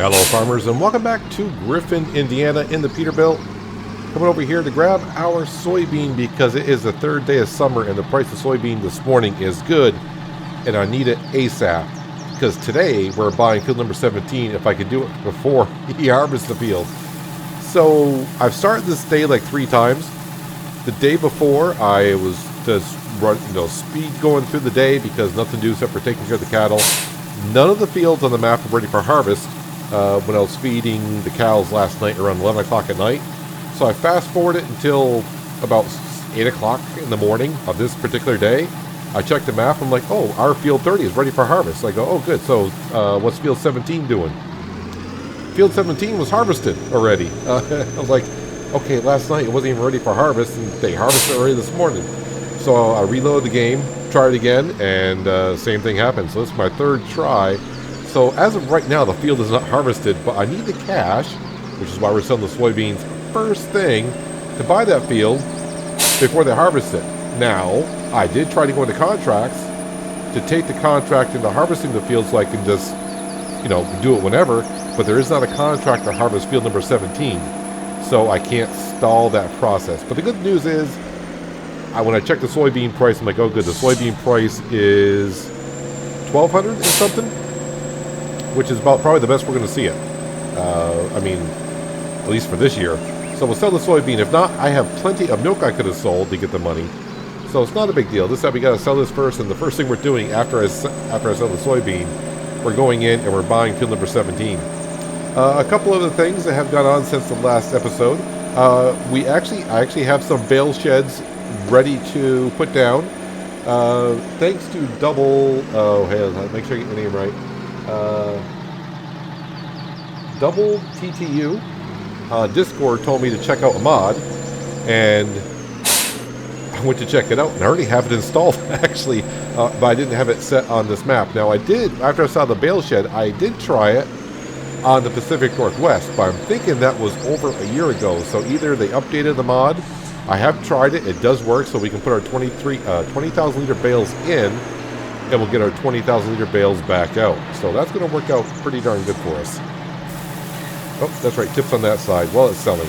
Hello farmers and welcome back to Griffin, Indiana in the Peterbilt. Coming over here to grab our soybean because it is the third day of summer and the price of soybean this morning is good and I need it ASAP because today we're buying field number 17 if I could do it before he harvests the field. So I've started this day like 3 times. The day before I was just speed going through the day because nothing to do except for taking care of the cattle. None of the fields on the map are ready for harvest. When I was feeding the cows last night around 11 o'clock at night. So I fast forwarded until about 8 o'clock in the morning of this particular day. I checked the map. I'm like, oh, our field 30 is ready for harvest. I go, oh, good. So what's field 17 doing? Field 17 was harvested already. I was like, okay, last night it wasn't even ready for harvest, and they harvested already this morning. So I reloaded the game, tried it again, and same thing happened. So this is my third try. So as of right now, the field is not harvested, but I need the cash, which is why we're selling the soybeans first thing, to buy that field before they harvest it. Now, I did try to go into contracts to take the contract into harvesting the field so I can just, do it whenever, but there is not a contract to harvest field number 17, so I can't stall that process. But the good news is, when I check the soybean price, I'm like, oh good, the soybean price is $1,200 and something, which is about probably the best we're going to see it. At least for this year. So we'll sell the soybean. If not, I have plenty of milk I could have sold to get the money. So it's not a big deal. This time we got to sell this first, and the first thing we're doing after I sell the soybean, we're going in and we're buying field number 17. A couple other things that have gone on since the last episode. I actually have some bale sheds ready to put down. Thanks to make sure I get the name right. Double TTU Discord told me to check out a mod, and I went to check it out, and I already have it installed actually, but I didn't have it set on this map. Now I did, after I saw the bale shed, I did try it on the Pacific Northwest, but I'm thinking that was over a year ago, so either they updated the mod. I have tried it, it does work, so we can put our 20,000 liter bales in, and we'll get our 20,000 liter bales back out. So that's going to work out pretty darn good for us. Oh, that's right, tips on that side while it's selling.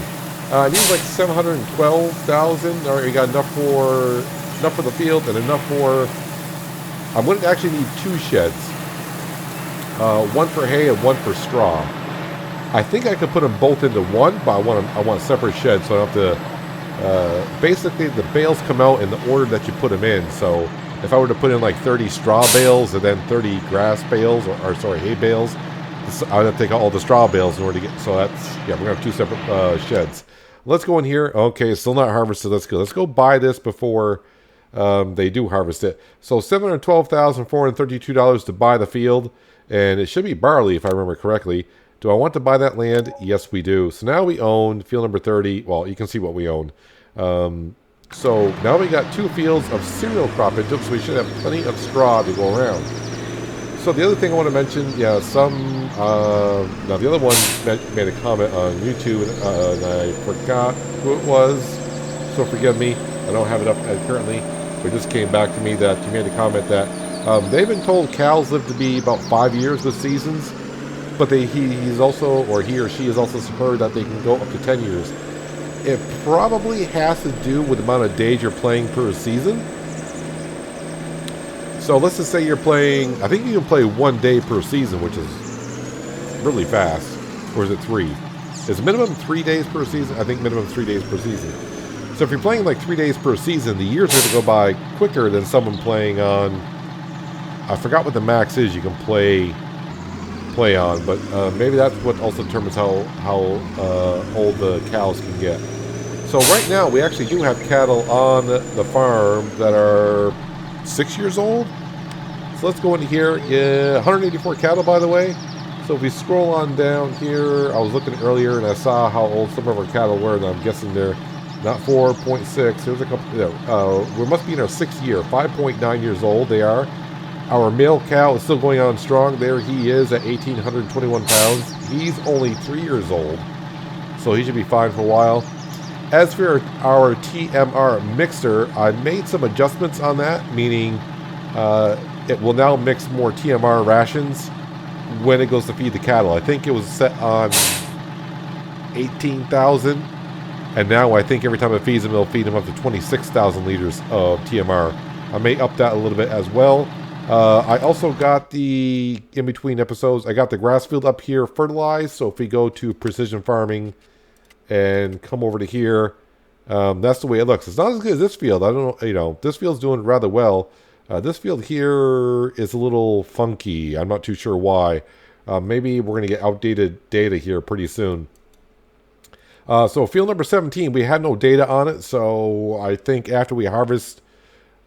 I need like 712,000. All right, we got enough for the field and enough for. I'm going to actually need 2 sheds, one for hay and one for straw. I think I could put them both into one, but I want separate sheds, so I don't have to. Basically, the bales come out in the order that you put them in. So if I were to put in like 30 straw bales and then 30 grass bales, or hay bales, I would have to take all the straw bales in order to get. So that's, we're gonna have 2 separate sheds. Let's go in here. Okay, still not harvested. Let's go. Let's go buy this before they do harvest it. So $712,432 to buy the field, and it should be barley if I remember correctly. Do I want to buy that land? Yes, we do. So now we own field number 30. Well, you can see what we own. So now we got 2 fields of cereal crop input, so we should have plenty of straw to go around. So the other thing I want to mention, now the other one made a comment on YouTube, and I forgot who it was, so forgive me. I don't have it up currently, but it just came back to me that you made a comment that they've been told cows live to be about 5 years with seasons, but he or she has also heard that they can go up to 10 years. It probably has to do with the amount of days you're playing per season. So let's just say you're playing, I think you can play 1 day per season, which is really fast. Or is it 3? Is minimum 3 days per season? I think minimum 3 days per season. So if you're playing like 3 days per season, the years are going to go by quicker than someone playing on, I forgot what the max is you can play on, but maybe that's what also determines how old the cows can get. So right now we actually do have cattle on the farm that are 6 years old. So let's go into here. 184 cattle, by the way. So if we scroll on down here, I was looking earlier and I saw how old some of our cattle were, and I'm guessing they're not 4.6. There's a couple. We must be in our 6th year. 5.9 years old they are. Our male cow is still going on strong. There he is at 1,821 pounds. He's only 3 years old, so he should be fine for a while. As for our TMR mixer, I made some adjustments on that, meaning it will now mix more TMR rations when it goes to feed the cattle. I think it was set on 18,000, and now I think every time it feeds them, it'll feed them up to 26,000 liters of TMR. I may up that a little bit as well. I also got the, in between episodes, I got the grass field up here fertilized. So if we go to precision farming and come over to here, that's the way it looks. It's not as good as this field. I don't know, you know, this field's doing rather well. This field here is a little funky. I'm not too sure why. Maybe we're going to get outdated data here pretty soon. So field number 17, we had no data on it. So I think after we harvest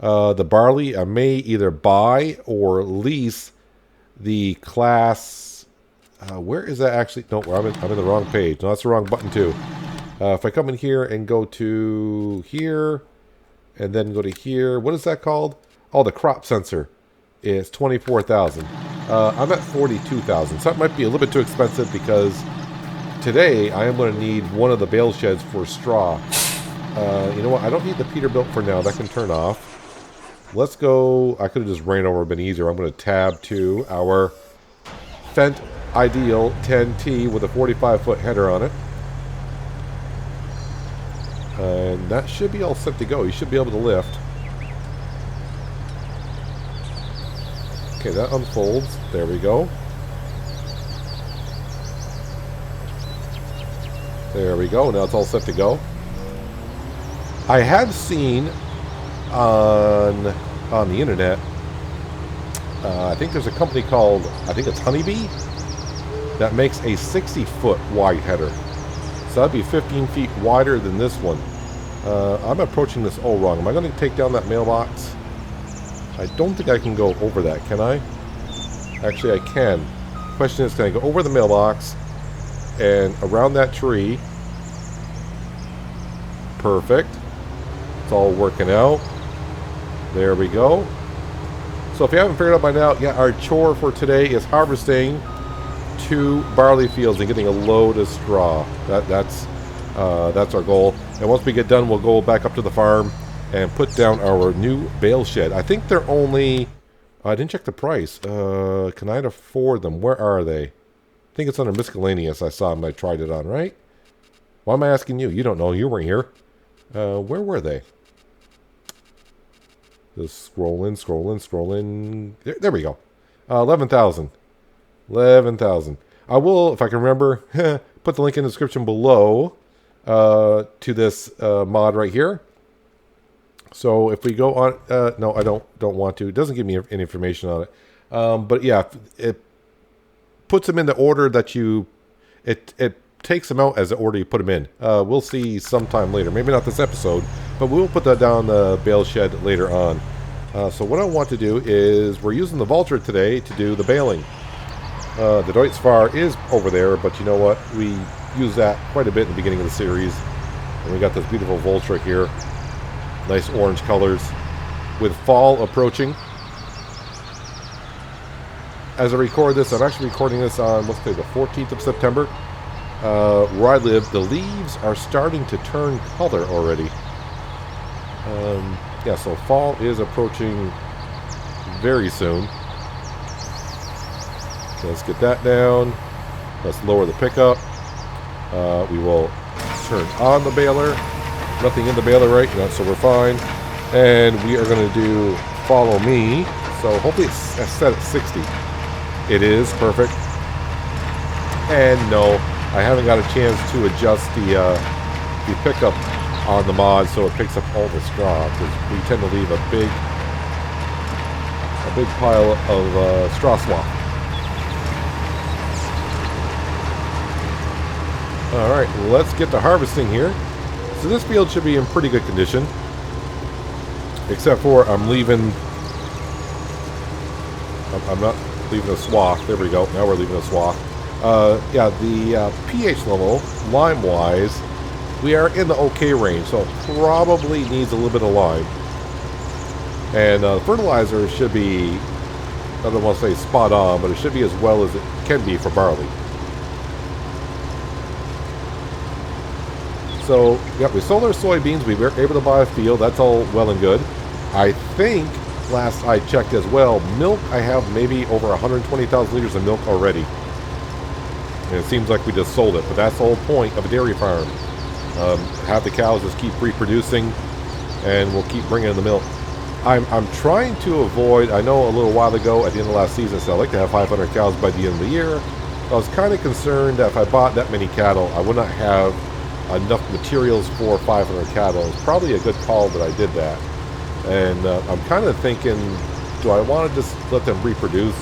the barley, I may either buy or lease the class. Where is that actually? No, I'm in the wrong page. No, that's the wrong button too. If I come in here and go to here and then go to here, what is that called? Oh, the crop sensor is 24,000. I'm at 42,000. So that might be a little bit too expensive because today I am going to need one of the bale sheds for straw. You know what? I don't need the Peterbilt for now. That can turn off. Let's go. I could have just ran over, been easier. I'm going to tab to our Fendt Ideal 10T with a 45-foot header on it. And that should be all set to go. You should be able to lift. Okay, that unfolds. There we go. There we go. Now it's all set to go. I have seen on the internet, I think there's a company called, I think it's Honeybee, that makes a 60-foot wide header. So that'd be 15 feet wider than this one. I'm approaching this all wrong. Am I going to take down that mailbox? I don't think I can go over that, can I? Actually, I can. Question is, can I go over the mailbox and around that tree? Perfect. It's all working out. There we go. So if you haven't figured out by now, yeah, our chore for today is harvesting 2 barley fields and getting a load of straw. That's our goal. And once we get done, we'll go back up to the farm and put down our new bale shed. I think they're only... I didn't check the price. Can I afford them? Where are they? I think it's under miscellaneous. I saw them. I tried it on, right? Why am I asking you? You don't know. You weren't here. Where were they? Just scrolling. There we go. 11,000. 11,000. I will, if I can remember, put the link in the description below to this mod right here. So if we go on, no, I don't want to. It doesn't give me any information on it. But yeah, it puts them in the order that you, it takes them out as the order you put them in. We'll see sometime later. Maybe not this episode, but we'll put that down the bale shed later on. So what I want to do is, we're using the Vulture today to do the baling. The Deutz-Fahr is over there, but you know what? We use that quite a bit in the beginning of the series. And we got this beautiful Vulture here. Nice orange colors. With fall approaching. As I record this, I'm actually recording this on, let's say, the 14th of September. Where I live, the leaves are starting to turn color already. Yeah, so fall is approaching very soon. Okay, let's get that down. Let's lower the pickup. We will turn on the baler. Nothing in the baler right now, so we're fine. And we are going to do follow me. So hopefully it's set at 60. It is perfect. And no, I haven't got a chance to adjust the pickup on the mod so it picks up all the straw, because we tend to leave a big pile of straw swamp. Alright, let's get to harvesting here. So this field should be in pretty good condition, except for I'm not leaving a swath. There we go. Now we're leaving a swath. Yeah, the pH level, lime-wise, we are in the okay range, so it probably needs a little bit of lime. And fertilizer should be, I don't want to say spot on, but it should be as well as it can be for barley. So, yeah, we sold our soybeans. We were able to buy a field. That's all well and good. I think last I checked as well. Milk, I have maybe over 120,000 liters of milk already. And it seems like we just sold it, but that's the whole point of a dairy farm. Have the cows just keep reproducing, and we'll keep bringing in the milk. I'm trying to avoid, I know a little while ago at the end of last season, so I'd like to have 500 cows by the end of the year. I was kind of concerned that if I bought that many cattle, I would not have enough materials for 500 cattle. It's probably a good call that I did that. And I'm kind of thinking, do I want to just let them reproduce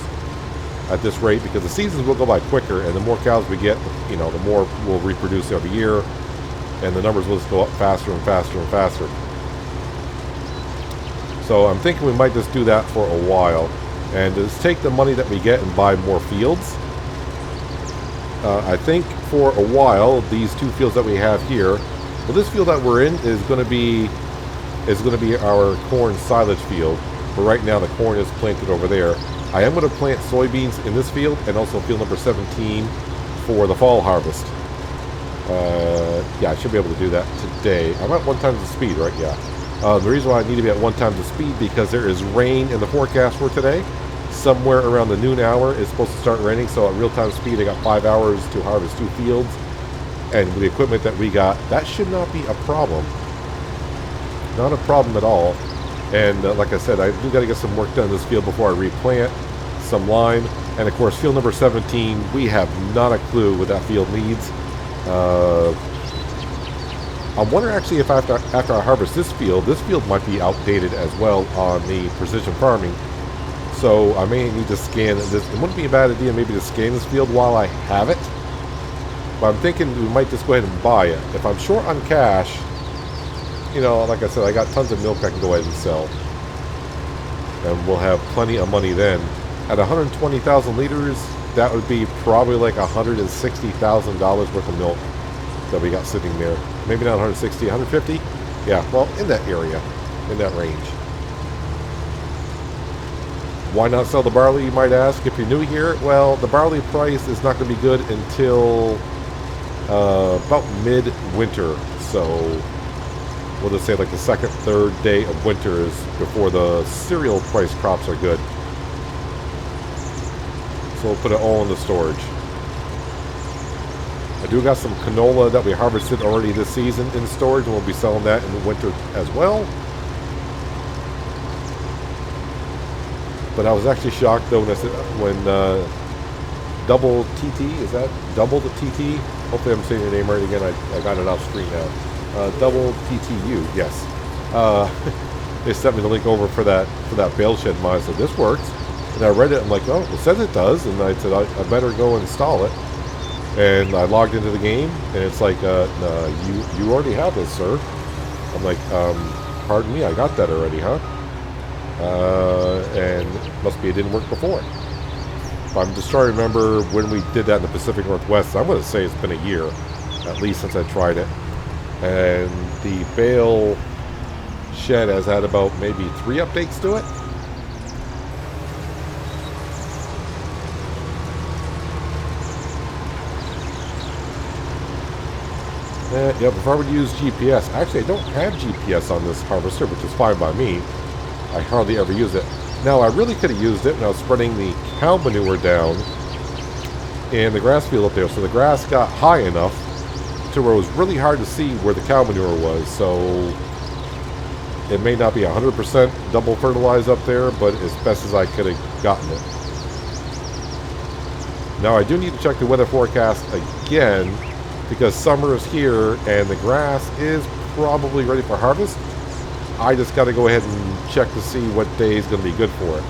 at this rate? Because the seasons will go by quicker, and the more cows we get, you know, the more we'll reproduce every year, and the numbers will just go up faster and faster and faster. So I'm thinking we might just do that for a while, and just take the money that we get and buy more fields. I think for a while, these two fields that we have here, well, this field that we're in is going to be our corn silage field. But right now the corn is planted over there. I am going to plant soybeans in this field, and also field number 17 for the fall harvest. Yeah, I should be able to do that today. I'm at 1 times the speed, right? Yeah. The reason why I need to be at 1 times the speed, because there is rain in the forecast for today. Somewhere around the noon hour it's supposed to start raining, so at real-time speed I got 5 hours to harvest 2 fields. And with the equipment that we got, that should not be a problem. Not a problem at all. And like I said, I do got to get some work done in this field before I replant some lime. And of course, field number 17, we have not a clue what that field needs. I wonder actually if after I harvest this field might be outdated as well on the precision farming. So I may need to scan this. It wouldn't be a bad idea maybe to scan this field while I have it. But I'm thinking we might just go ahead and buy it. If I'm short on cash, you know, like I said, I got tons of milk I can go ahead and sell. And we'll have plenty of money then. At 120,000 liters, that would be probably like $160,000 worth of milk that we got sitting there. Maybe not 160, 150? Yeah, well, in that area, in that range. Why not sell the barley, you might ask, if you're new here? Well, the barley price is not going to be good until about mid-winter. So we'll just say like the second, third day of winter is before the cereal price crops are good. So we'll put it all in the storage. I do got some canola that we harvested already this season in storage, and we'll be selling that in the winter as well. But I was actually shocked though when Double TT, is that Double the TT? Hopefully I'm saying your name right again. I got it off screen now. Double TTU, yes. They sent me the link over for that bale shed mod. So this works, and I read it. I'm like, oh, it says it does, and I said I better go install it. And I logged into the game, and it's like, you already have this, sir. I'm like, pardon me, I got that already, huh? And must be it didn't work before. I'm just trying to remember when we did that in the Pacific Northwest. I'm going to say it's been a year, at least, since I tried it. And the bale shed has had about maybe 3 updates to it. Yeah, if I would use GPS, actually I don't have GPS on this harvester, which is fine by me. I hardly ever use it. Now, I really could have used it when I was spreading the cow manure down in the grass field up there. So the grass got high enough to where it was really hard to see where the cow manure was. So it may not be 100% double fertilized up there, but as best as I could have gotten it. Now, I do need to check the weather forecast again, because summer is here and the grass is probably ready for harvest. I just got to go ahead and check to see what day is going to be good for it.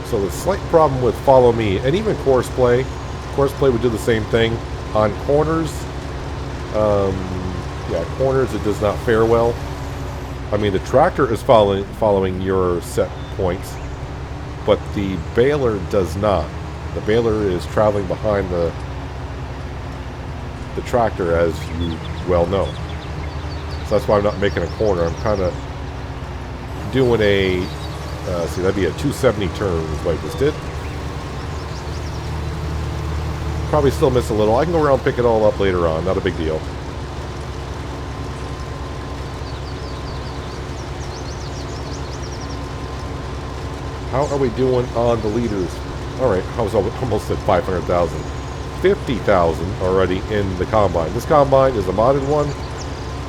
So the slight problem with Follow Me, and even Course Play would do the same thing. On corners, yeah, corners it does not fare well. I mean, the tractor is following your set points, but the baler does not. The baler is traveling behind the tractor, as you well know. So that's why I'm not making a corner. I'm kind of doing a, see, that'd be a 270 turn is what I just did. Probably still miss a little. I can go around and pick it all up later on. Not a big deal. How are we doing on the leaders? Alright, I was almost at 500,000. 50,000 already in the combine. This combine is a modded one,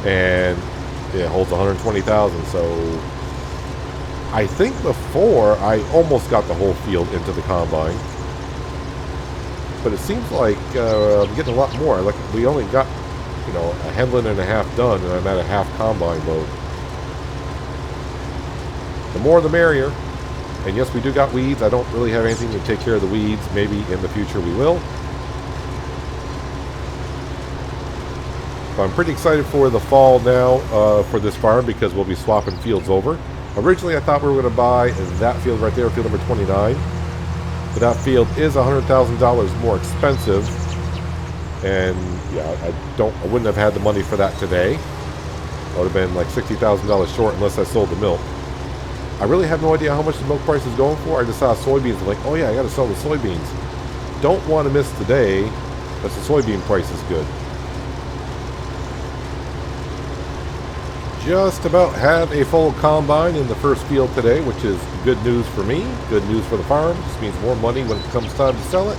and it holds 120,000. So I think before I almost got the whole field into the combine, but it seems like I'm getting a lot more. Like we only got, you know, a headland and a half done, and I'm at a half combine load. The more the merrier. And yes, we do got weeds. I don't really have anything to take care of the weeds. Maybe in the future we will. But I'm pretty excited for the fall now for this farm because we'll be swapping fields over. Originally, I thought we were going to buy that field right there, field number 29. But that field is $100,000 more expensive. And yeah, I wouldn't have had the money for that today. I would have been like $60,000 short unless I sold the milk. I really have no idea how much the milk price is going for. I just saw soybeans. I'm like, oh yeah, I got to sell the soybeans. Don't want to miss the day, but the soybean price is good. Just about had a full combine in the first field today, which is good news for me, good news for the farm. Just means more money when it comes time to sell it.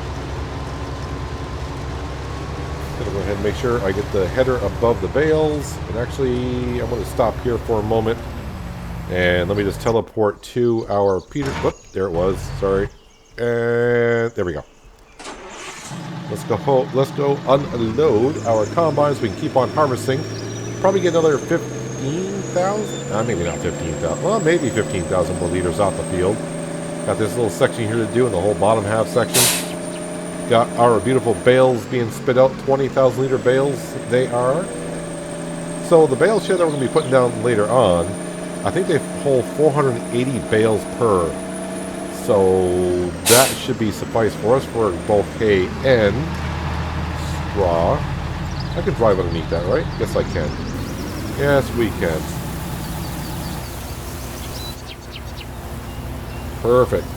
Gonna go ahead and make sure I get the header above the bales. And actually, I'm going to stop here for a moment. And let me just teleport to our Peter. Whoop, there it was. Sorry. And there we go. Let's go unload our combines. So we can keep on harvesting. Probably get another 15,000. Maybe not 15,000. Well, maybe 15,000 more liters off the field. Got this little section here to do in the whole bottom half section. Got our beautiful bales being spit out. 20,000 liter bales they are. So the bale shed that we're going to be putting down later on, I think they hold 480 bales per. So that should be suffice for us for both hay and straw. I can drive underneath that, right? Yes, I can. Yes, we can. Perfect.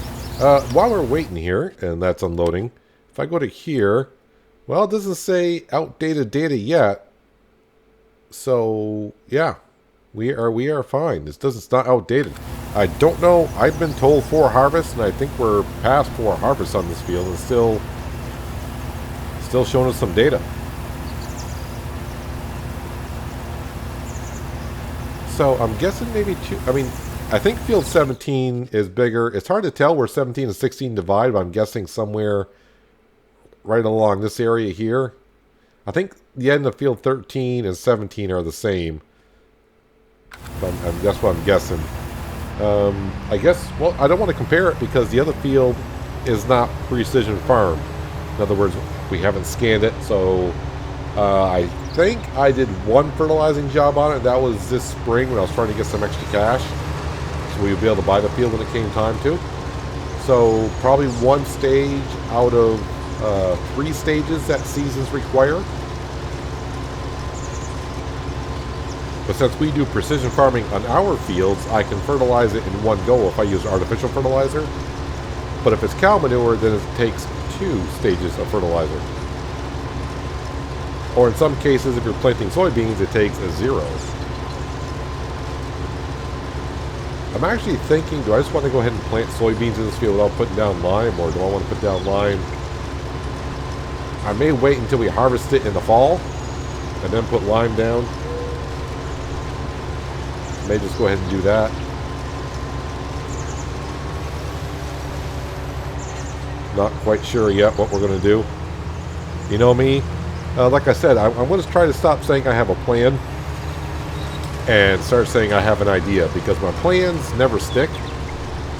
While we're waiting here, and that's unloading, if I go to here, well, it doesn't say outdated data yet. So, yeah. We are fine. It's not outdated. I don't know. I've been told 4 harvests, and I think we're past 4 harvests on this field, and still showing us some data. So I'm guessing maybe 2. I mean, I think field 17 is bigger. It's hard to tell where 17 and 16 divide, but I'm guessing somewhere right along this area here. I think the end of field 13 and 17 are the same. That's what I'm guessing. I guess, well, I don't want to compare it because the other field is not precision farm. In other words, we haven't scanned it, so I think I did one fertilizing job on it. That was this spring when I was trying to get some extra cash, so we would be able to buy the field when it came time to. So probably 1 stage out of 3 stages that seasons require. But since we do precision farming on our fields, I can fertilize it in one go if I use artificial fertilizer. But if it's cow manure, then it takes 2 stages of fertilizer. Or in some cases, if you're planting soybeans, it takes a 0. I'm actually thinking, do I just want to go ahead and plant soybeans in this field without putting down lime, or do I want to put down lime? I may wait until we harvest it in the fall, and then put lime down. May just go ahead and do that. Not quite sure yet what we're going to do. You know me, like I said, I'm going to try to stop saying I have a plan and start saying I have an idea, because my plans never stick.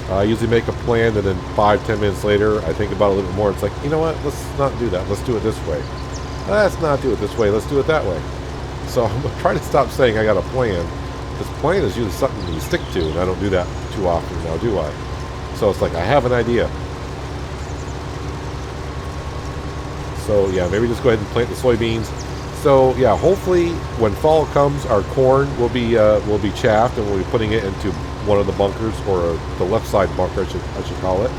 I usually make a plan and then 5-10 minutes later I think about it a little bit more. It's like, you know what, let's not do that, let's do it this way. Let's not do it this way, let's do it that way. So I'm going to try to stop saying I got a plan. This plan is usually something you stick to, and I don't do that too often now, do I? So it's like, I have an idea. So yeah, maybe just go ahead and plant the soybeans. So yeah, hopefully when fall comes, our corn will be chaffed, and we'll be putting it into one of the bunkers, or the left side bunker, I should call it.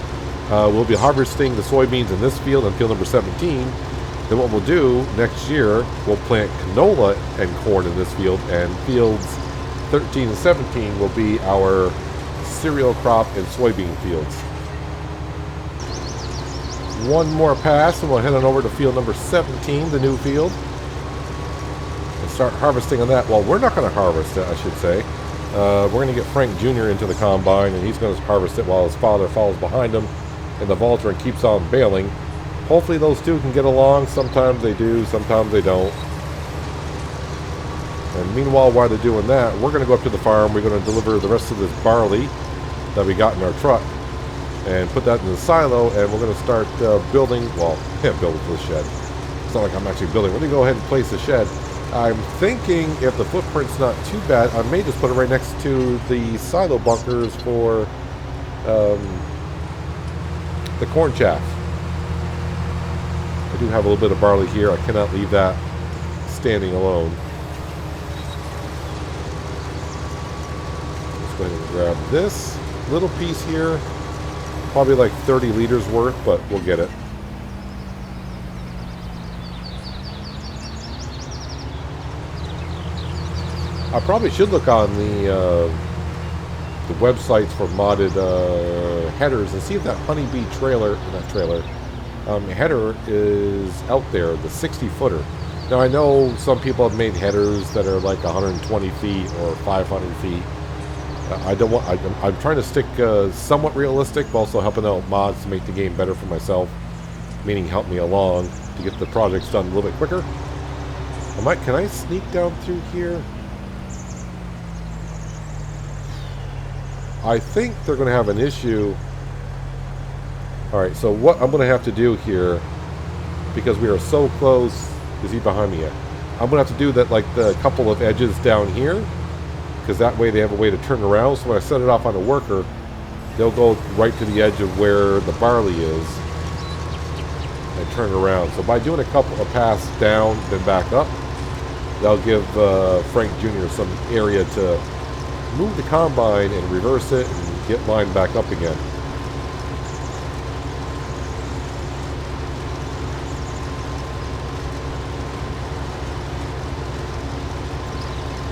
We'll be harvesting the soybeans in this field, on field number 17, Then what we'll do next year, we'll plant canola and corn in this field, and fields 13 and 17 will be our cereal crop and soybean fields. One more pass and we'll head on over to field number 17, the new field, and start harvesting on that. Well, we're not going to harvest it, I should say. We're going to get Frank Jr. into the combine, and he's going to harvest it while his father follows behind him in the Valtra and keeps on baling. Hopefully those two can get along. Sometimes they do, sometimes they don't. And meanwhile, while they're doing that, we're going to go up to the farm. We're going to deliver the rest of this barley that we got in our truck and put that in the silo, and we're going to start building, well, building the shed. It's not like I'm actually building. We're going to go ahead and place the shed. I'm thinking if the footprint's not too bad, I may just put it right next to the silo bunkers for the corn chaff. I do have a little bit of barley here. I cannot leave that standing alone. Let's go ahead and grab this little piece here. Probably like 30 liters worth, but we'll get it. I probably should look on the websites for modded headers and see if that honeybee header is out there, the 60-footer. Now I know some people have made headers that are like 120 feet or 500 feet. I'm trying to stick somewhat realistic, but also helping out mods to make the game better for myself, meaning help me along to get the projects done a little bit quicker. Can I sneak down through here? I think they're going to have an issue. Alright, so what I'm going to have to do here, because we are so close, is he behind me yet? I'm going to have to do that, like the couple of edges down here, because that way they have a way to turn around. So when I set it off on a worker, they'll go right to the edge of where the barley is and turn around. So by doing a couple of passes down, then back up, that'll give Frank Jr. some area to move the combine and reverse it and get lined back up again.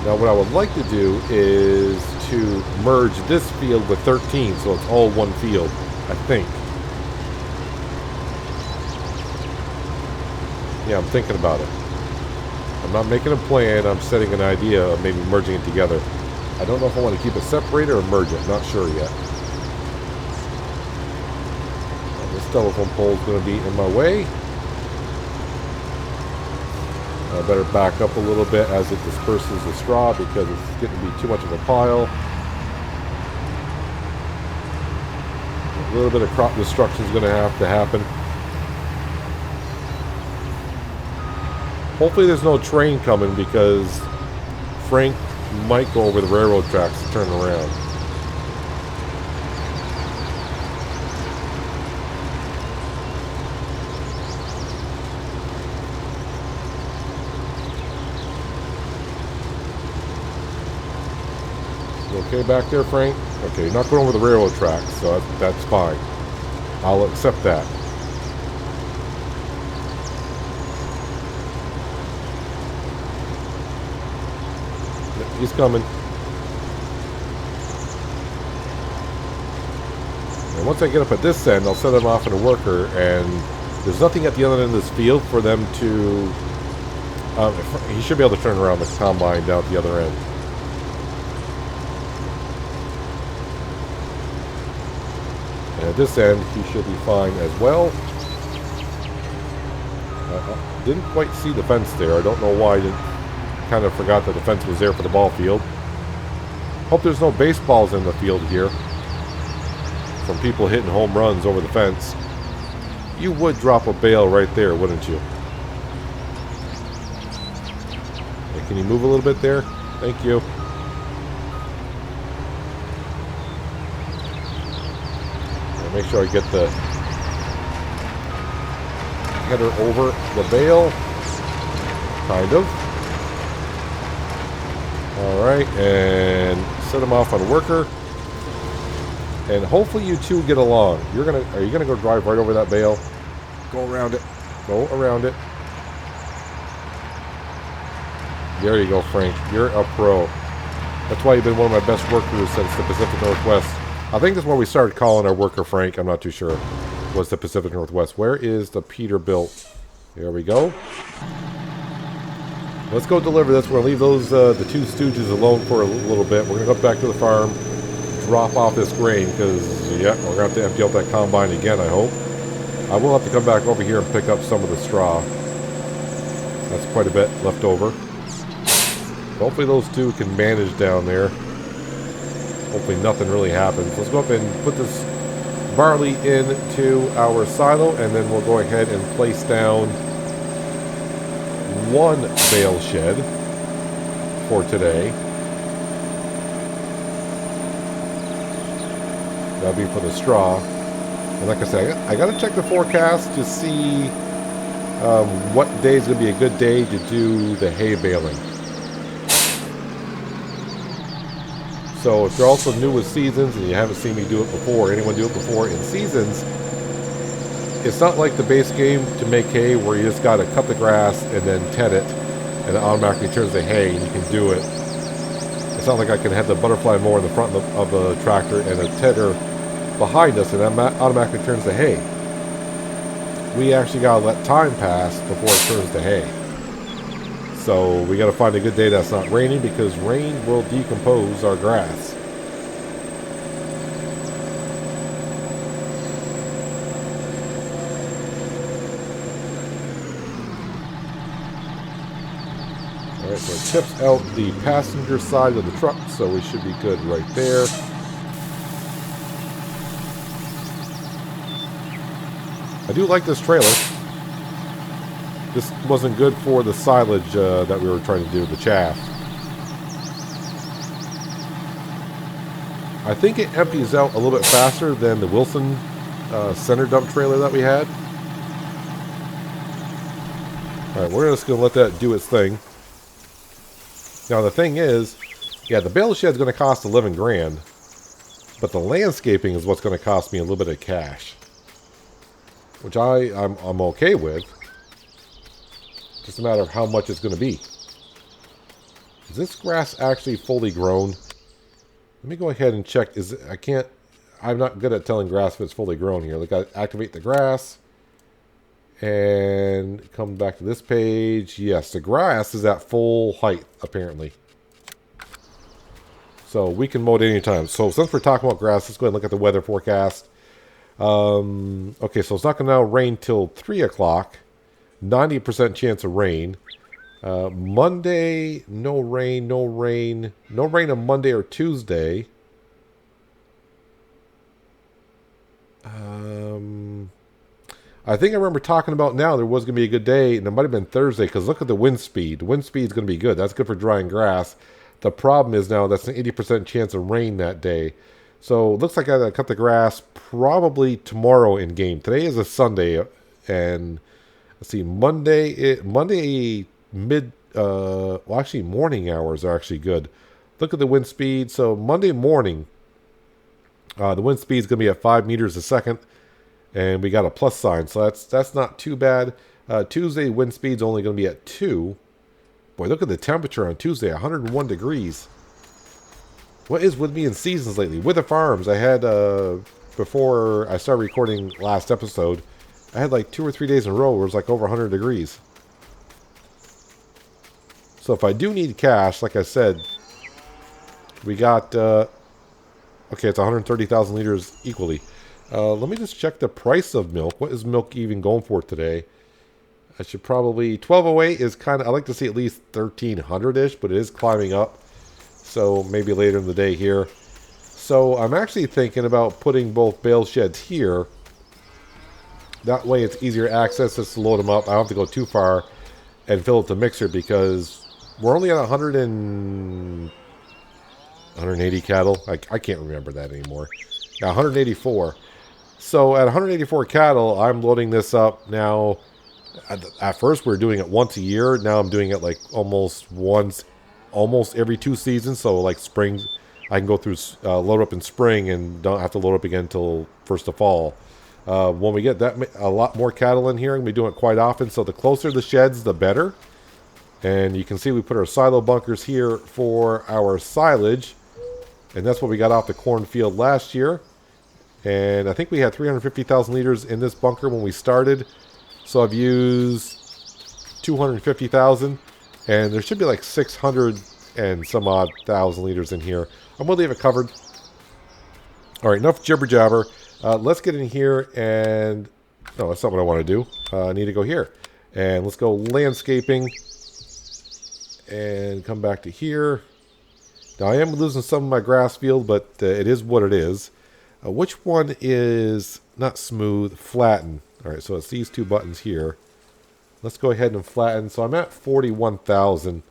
Now what I would like to do is to merge this field with 13 so it's all one field, I think. Yeah, I'm thinking about it. I'm not making a plan, I'm setting an idea of maybe merging it together. I don't know if I want to keep it separated or merge it. Not sure yet. And this telephone pole is going to be in my way. I better back up a little bit as it disperses the straw because it's getting to be too much of a pile. A little bit of crop destruction is going to have to happen. Hopefully there's no train coming because Frank might go over the railroad tracks to turn around. You okay back there, Frank? Okay, you're not going over the railroad tracks, so that's fine. I'll accept that. He's coming. And once I get up at this end, I'll set him off in a worker, and there's nothing at the other end of this field for them to... he should be able to turn around the combine down at the other end. And at this end, he should be fine as well. I didn't quite see the fence there. I don't know why I didn't... Kind of forgot that the fence was there for the ball field. Hope there's no baseballs in the field here from people hitting home runs over the fence. You would drop a bale right there, wouldn't you? Hey, can you move a little bit there? Thank you. I'll make sure I get the header over the bale. Kind of. Alright, and set them off on a worker. And hopefully you two get along. Are you gonna go drive right over that bale? Go around it. Go around it. There you go, Frank. You're a pro. That's why you've been one of my best workers since the Pacific Northwest. I think that's where we started calling our worker Frank. I'm not too sure. Was the Pacific Northwest. Where is the Peterbilt? There we go. Let's go deliver this. We're going to leave those the two stooges alone for a little bit. We're going to go back to the farm, drop off this grain, because, yeah, we're going to have to empty out that combine again, I hope. I will have to come back over here and pick up some of the straw. That's quite a bit left over. Hopefully those two can manage down there. Hopefully nothing really happens. Let's go up and put this barley into our silo, and then we'll go ahead and place down one bale shed for today. That'll be for the straw. And like I said, I got to check the forecast to see what day is going to be a good day to do the hay baling. So if you're also new with seasons and you haven't seen me do it before, or anyone do it before in seasons, it's not like the base game to make hay where you just got to cut the grass and then ted it and it automatically turns to hay and you can do it. It's not like I can have the butterfly mower in the front of the tractor and a tedder behind us and that automatically turns to hay. We actually got to let time pass before it turns to hay. So we got to find a good day that's not raining, because rain will decompose our grass. Alright, so it tips out the passenger side of the truck, so we should be good right there. I do like this trailer. This wasn't good for the silage that we were trying to do, the chaff. I think it empties out a little bit faster than the Wilson center dump trailer that we had. Alright, we're just going to let that do its thing. Now the thing is, yeah, the bale shed is going to cost 11 grand, but the landscaping is what's going to cost me a little bit of cash, which I'm okay with. Just a matter of how much it's going to be. Is this grass actually fully grown? Let me go ahead and check. I'm not good at telling grass if it's fully grown here. Look, I activate the grass and come back to this page. Yes, the grass is at full height apparently. So we can mow it anytime. So since we're talking about grass, let's go ahead and look at the weather forecast. Okay, so it's not going to now rain till 3 o'clock. 90% chance of rain. Monday, no rain. No rain on Monday or Tuesday. I think I remember talking about now there was going to be a good day, and it might have been Thursday, because look at the wind speed. The wind speed is going to be good. That's good for drying grass. The problem is now that's an 80% chance of rain that day. So it looks like I got to cut the grass probably tomorrow in game. Today is a Sunday, and let's see, Monday actually morning hours are actually good. Look at the wind speed. So Monday morning, the wind speed is going to be at 5 meters a second, and we got a plus sign, so that's not too bad. Tuesday, wind speed's only going to be at 2. Boy, look at the temperature on Tuesday, 101 degrees. What is with me in seasons lately? With the farms, I had, before I started recording last episode, I had like 2 or 3 days in a row where it was like over 100 degrees. So if I do need cash, like I said, we got, okay, it's 130,000 liters equally. Let me just check the price of milk. What is milk even going for today? I should probably, 1208 is kind of, I like to see at least 1300-ish, but it is climbing up. So maybe later in the day here. So I'm actually thinking about putting both bale sheds here. That way it's easier access just to load them up. I don't have to go too far and fill up the mixer, because we're only at 180 cattle. I can't remember that anymore. Yeah, 184. So at 184 cattle, I'm loading this up now. At first we were doing it once a year. Now I'm doing it like almost every 2 seasons. So like spring, I can go through load up in spring and don't have to load up again until first of fall. When we get a lot more cattle in here, I'm going to be doing it quite often. So the closer the sheds, the better. And you can see we put our silo bunkers here for our silage. And that's what we got off the cornfield last year. And I think we had 350,000 liters in this bunker when we started. So I've used 250,000. And there should be like 600 and some odd thousand liters in here. I'm going to leave it covered. All right, enough jibber jabber. Let's get in here and... No, that's not what I want to do. I need to go here. And let's go landscaping. And come back to here. Now, I am losing some of my grass field, but it is what it is. Which one is not smooth? Flatten. All right, so it's these two buttons here. Let's go ahead and flatten. So I'm at 41,000.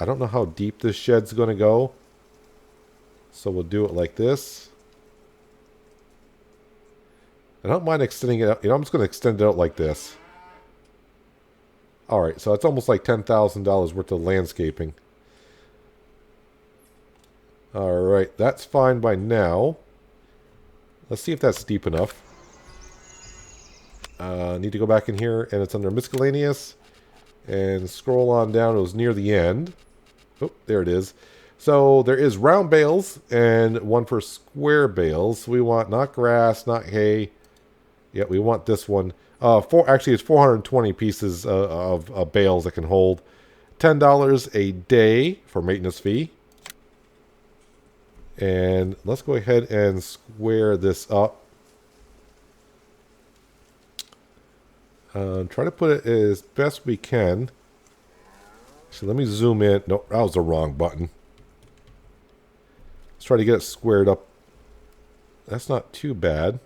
I don't know how deep this shed's going to go. So we'll do it like this. I don't mind extending it out. You know, I'm just going to extend it out like this. All right, so it's almost like $10,000 worth of landscaping. All right, that's fine by now. Let's see if that's deep enough. Need to go back in here, and it's under miscellaneous. And scroll on down. It was near the end. Oh, there it is. So there is round bales and one for square bales. We want not grass, not hay. Yeah, we want this one. Actually, it's 420 pieces of bales that can hold $10 a day for maintenance fee. And let's go ahead and square this up. Try to put it as best we can. So let me zoom in. Nope, that was the wrong button. Let's try to get it squared up. That's not too bad.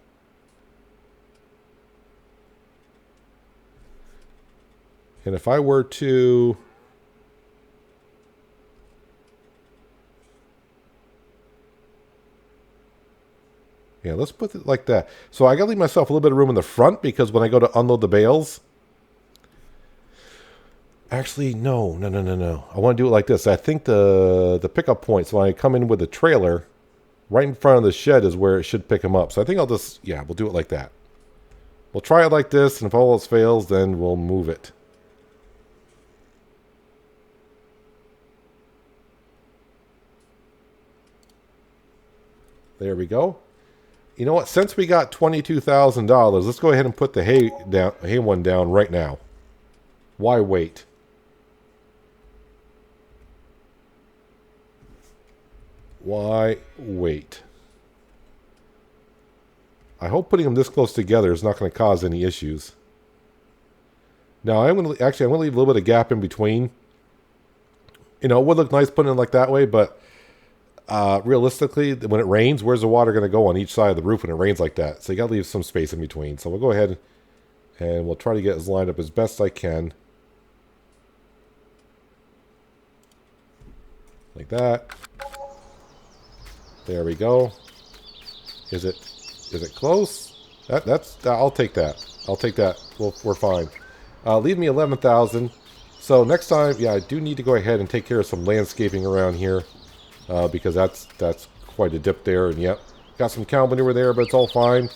And if I were to... Yeah, let's put it like that. So I got to leave myself a little bit of room in the front because when I go to unload the bales... Actually, no. I want to do it like this. I think the pickup point, so when I come in with the trailer, right in front of the shed is where it should pick them up. So I think I'll just, yeah, we'll do it like that. We'll try it like this, and if all else fails, then we'll move it. There we go. You know what? Since we got $22,000, let's go ahead and put the hay one down right now. Why wait? Why wait? I hope putting them this close together is not going to cause any issues. Now, I'm going to leave a little bit of gap in between. You know, it would look nice putting it like that way, but realistically, when it rains, where's the water going to go on each side of the roof when it rains like that? So you got to leave some space in between. So we'll go ahead and we'll try to get this lined up as best I can. Like that. There we go. Is it close? I'll take that. I'll take that. We're fine. Leave me 11,000. So next time, yeah, I do need to go ahead and take care of some landscaping around here. Because that's quite a dip there, and yep, got some cow manure there, but it's all fine.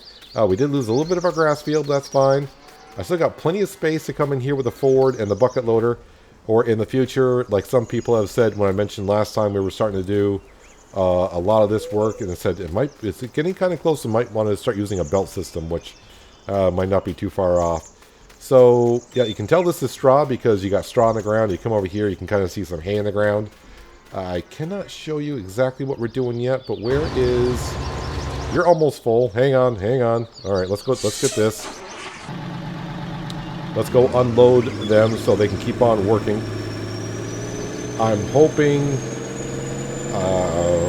We did lose a little bit of our grass field, that's fine. I still got plenty of space to come in here with the Ford and the bucket loader, or in the future, like some people have said when I mentioned last time we were starting to do a lot of this work, and it said it's getting kind of close and might want to start using a belt system, which might not be too far off. So yeah, you can tell this is straw because you got straw on the ground. You come over here, you can kind of see some hay in the ground. I cannot show you exactly what we're doing yet, but where is... You're almost full. Hang on. All right, let's get this. Let's go unload them so they can keep on working. I'm hoping...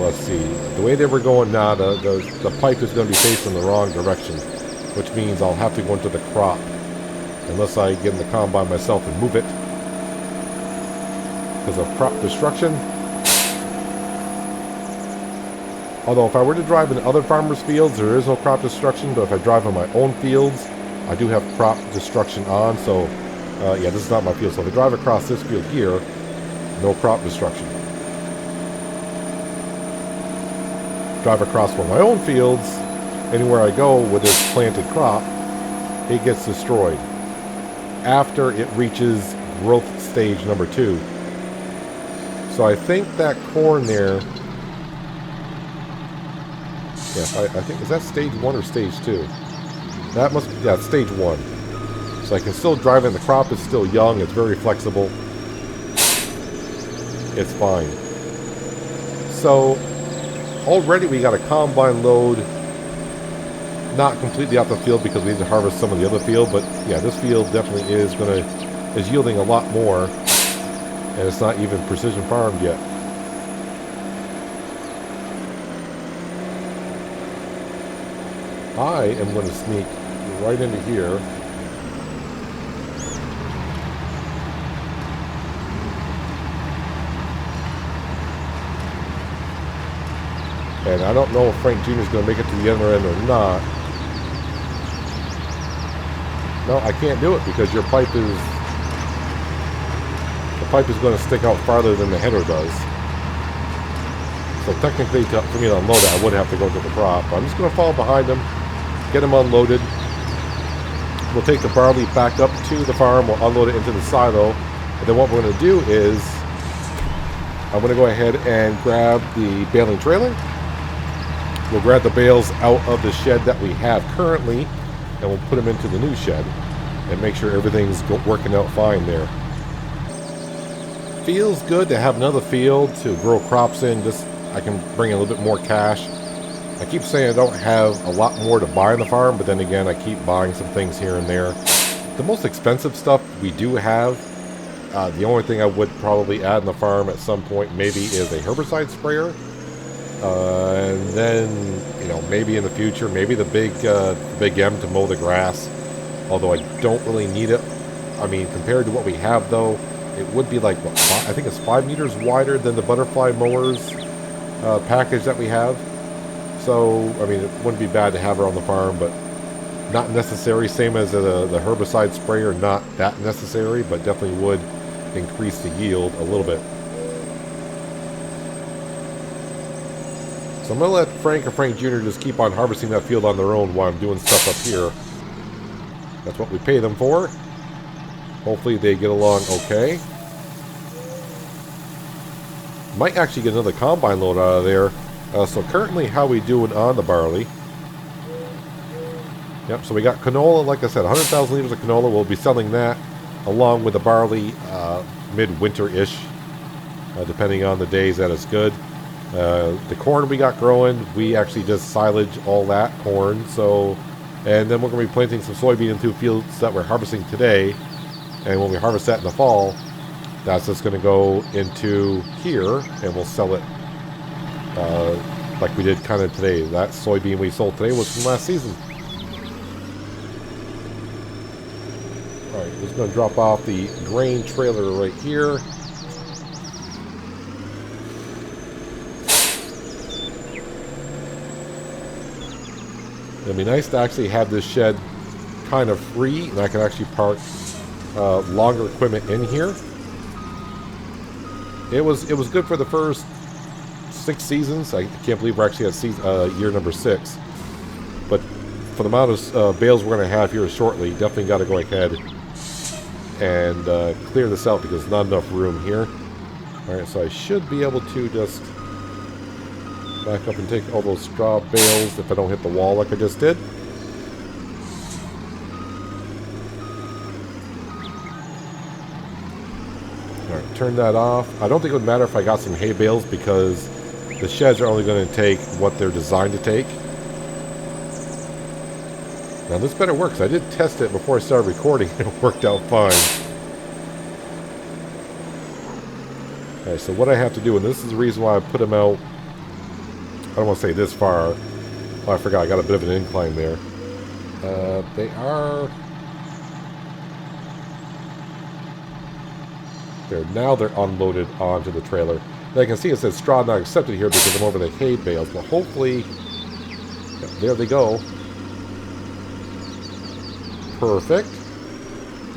let's see. The way they were going now, the pipe is going to be facing the wrong direction, which means I'll have to go into the crop. Unless I get in the combine myself and move it. Because of crop destruction. Although if I were to drive in other farmers' fields, there is no crop destruction. But if I drive on my own fields, I do have crop destruction on. So, yeah, this is not my field. So if I drive across this field here, no crop destruction. Drive across one of my own fields, anywhere I go with this planted crop, it gets destroyed. After it reaches growth stage number 2. So I think that corn there, yeah, I think, is that stage 1 or stage 2? That must be, yeah, it's stage 1. So I can still drive in. The crop is still young. It's very flexible. It's fine. So already we got a combine load, not completely out the field because we need to harvest some of the other field, but yeah, this field definitely is yielding a lot more, and it's not even precision farmed yet. I am going to sneak right into here. And I don't know if Frank Jr. is going to make it to the other end or not. No, I can't do it because your pipe is... the pipe is going to stick out farther than the header does. So technically, for me to unload it, I would have to go to the crop. I'm just going to fall behind him, get him unloaded. We'll take the barley back up to the farm. We'll unload it into the silo. And then what we're going to do is... I'm going to go ahead and grab the baling trailer. We'll grab the bales out of the shed that we have currently, and we'll put them into the new shed and make sure everything's working out fine there. Feels good to have another field to grow crops in. Just I can bring in a little bit more cash. I keep saying I don't have a lot more to buy on the farm, but then again, I keep buying some things here and there. The most expensive stuff we do have, the only thing I would probably add on the farm at some point maybe is a herbicide sprayer. And then, you know, maybe in the future, maybe the big M to mow the grass. Although I don't really need it. I mean, compared to what we have, though, it would be like, what, I think it's 5 meters wider than the butterfly mowers package that we have. So, I mean, it wouldn't be bad to have her on the farm, but not necessary. Same as the herbicide sprayer, not that necessary, but definitely would increase the yield a little bit. So I'm going to let Frank or Frank Jr. just keep on harvesting that field on their own while I'm doing stuff up here. That's what we pay them for. Hopefully they get along okay. Might actually get another combine load out of there. So currently how we doing on the barley. Yep, so we got canola, like I said, 100,000 liters of canola. We'll be selling that along with the barley mid-winter-ish, depending on the days that it's good. The corn we got growing, we actually just silage all that corn. So, and then we're going to be planting some soybean into fields that we're harvesting today. And when we harvest that in the fall, that's just going to go into here, and we'll sell it like we did kind of today. That soybean we sold today was from last season. Alright, just going to drop off the grain trailer right here. It'd be nice to actually have this shed kind of free, and I can actually park longer equipment in here. It was good for the first 6 seasons. I can't believe we're actually at year number 6. But for the amount of bales we're going to have here shortly, definitely got to go ahead and clear this out because there's not enough room here. Alright, so I should be able to just back up and take all those straw bales if I don't hit the wall like I just did. Alright, turn that off. I don't think it would matter if I got some hay bales because the sheds are only going to take what they're designed to take. Now this better work, because I did test it before I started recording and it worked out fine. Okay, so what I have to do, and this is the reason why I put them out, I don't want to say this far. Oh, I forgot, I got a bit of an incline there. Now they're unloaded onto the trailer. And I can see it says straw not accepted here because I'm over the hay bales, but hopefully, there they go. Perfect.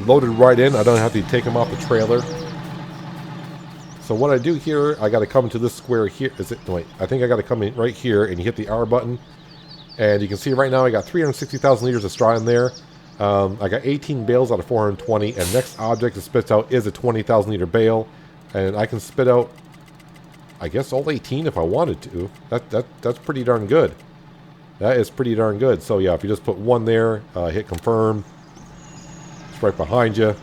Loaded right in. I don't have to take them off the trailer. So what I do here, I got to come to this square here. Wait, I think I got to come in right here and you hit the R button. And you can see right now I got 360,000 liters of straw in there. I got 18 bales out of 420, and next object it spits out is a 20,000 liter bale, and I can spit out, I guess, all 18 if I wanted to. That's pretty darn good. That is pretty darn good. So yeah, if you just put one there, hit confirm, it's right behind you,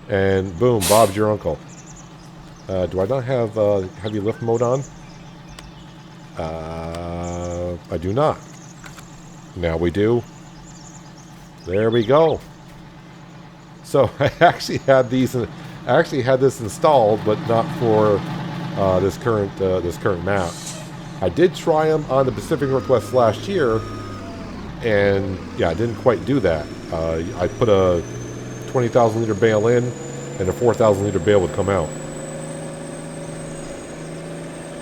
and boom, Bob's your uncle. Do I not have heavy lift mode on? I do not. Now we do. There we go. So I actually had these. I actually had this installed, but not for this current map. I did try them on the Pacific Northwest last year, and yeah, I didn't quite do that. I put a 20,000 liter bale in, and a 4,000 liter bale would come out.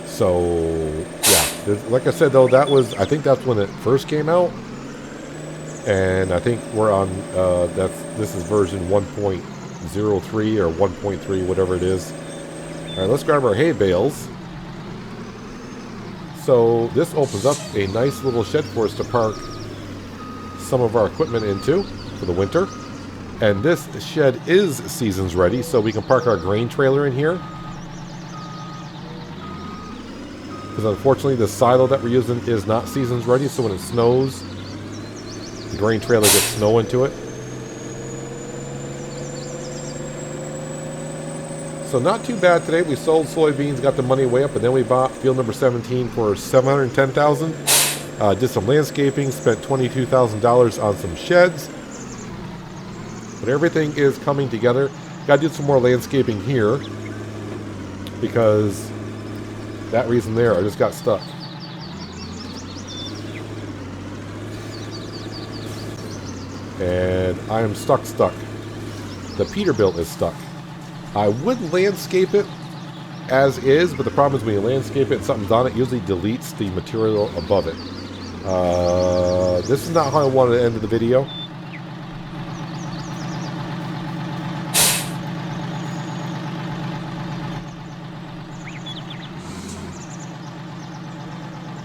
So yeah, like I said though, I think that's when it first came out, and I think we're on this is version 1.03 or 1.3, whatever it is. All right, let's grab our hay bales. So this opens up a nice little shed for us to park some of our equipment into for the winter, and this shed is seasons ready, so we can park our grain trailer in here. Because unfortunately the silo that we're using is not seasons ready, so when it snows, the grain trailer gets snow into it. So not too bad today. We sold soybeans, got the money way up, and then we bought field number 17 for $710,000. Did some landscaping, spent $22,000 on some sheds. But everything is coming together. Got to do some more landscaping here because that reason there, I just got stuck. And I am stuck. The Peterbilt is stuck. I would landscape it as is, but the problem is when you landscape it and something's on it, it usually deletes the material above it. This is not how I wanted to end the video.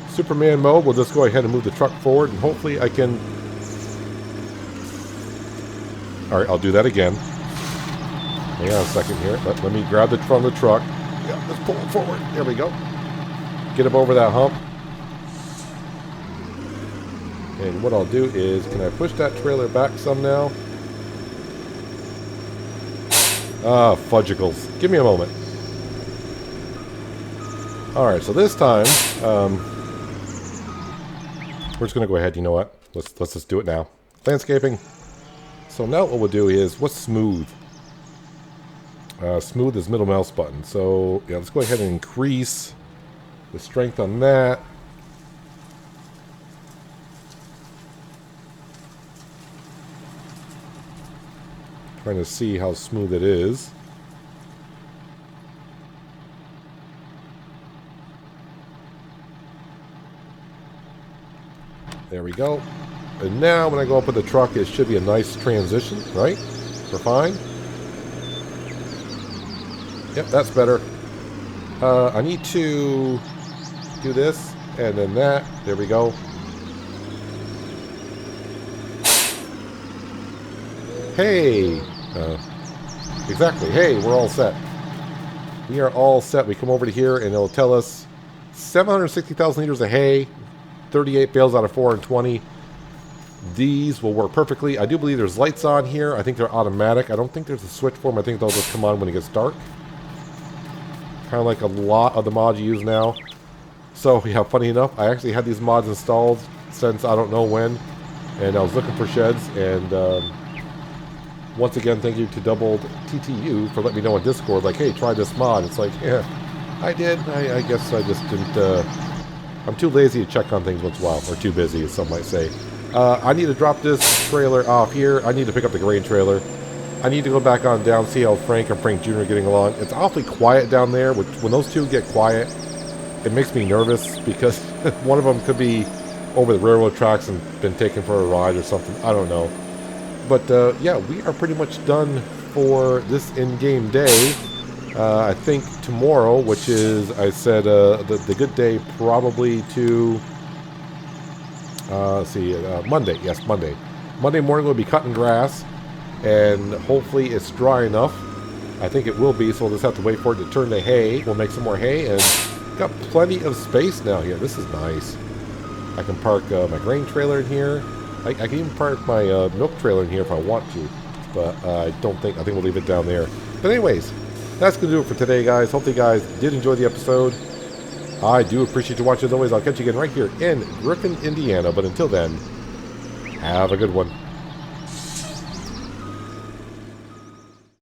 Superman mode, we'll just go ahead and move the truck forward, and hopefully I can... Alright, I'll do that again. Hang on a second here. Let me grab it from the truck. Yeah, let's pull it forward. There we go. Get him over that hump. And what I'll do is, can I push that trailer back some now? Ah, fudgicles. Give me a moment. Alright, so this time... we're just going to go ahead, you know what? Let's just do it now. Landscaping. So now what we'll do is, what's smooth? Smooth is middle mouse button. So yeah, let's go ahead and increase the strength on that. Trying to see how smooth it is. There we go. And now when I go up with the truck, it should be a nice transition, right? We're fine. Yep, that's better. I need to do this, and then that. There we go. Hey! Exactly. Hey, we're all set. We are all set. We come over to here, and it'll tell us 760,000 liters of hay, 38 bales out of 420. These will work perfectly. I do believe there's lights on here. I think they're automatic. I don't think there's a switch for them. I think they'll just come on when it gets dark. Kind of like a lot of the mods you use now. So yeah, funny enough, I actually had these mods installed since I don't know when, and I was looking for sheds, and once again, thank you to Doubled TTU for letting me know on Discord, like, hey, try this mod. It's like, yeah, I did. I guess I just didn't, I'm too lazy to check on things once in a while, or too busy, as some might say. I need to drop this trailer off here. I need to pick up the grain trailer. I need to go back on down, see how Frank and Frank Jr. are getting along. It's awfully quiet down there. When those two get quiet, it makes me nervous, because one of them could be over the railroad tracks and been taken for a ride or something. I don't know. But yeah, we are pretty much done for this in-game day. I think tomorrow, which is, I said, the good day probably to... let's see, Monday. Yes, Monday. Monday morning we'll be cutting grass, and hopefully it's dry enough. I think it will be, so we'll just have to wait for it to turn to hay. We'll make some more hay, and got plenty of space now here. This is nice. I can park my grain trailer in here. I can even park my milk trailer in here if I want to, but I think we'll leave it down there. But anyways, that's going to do it for today, guys. Hopefully you guys did enjoy the episode. I do appreciate you watching. As always, I'll catch you again right here in Griffin, Indiana. But until then, have a good one.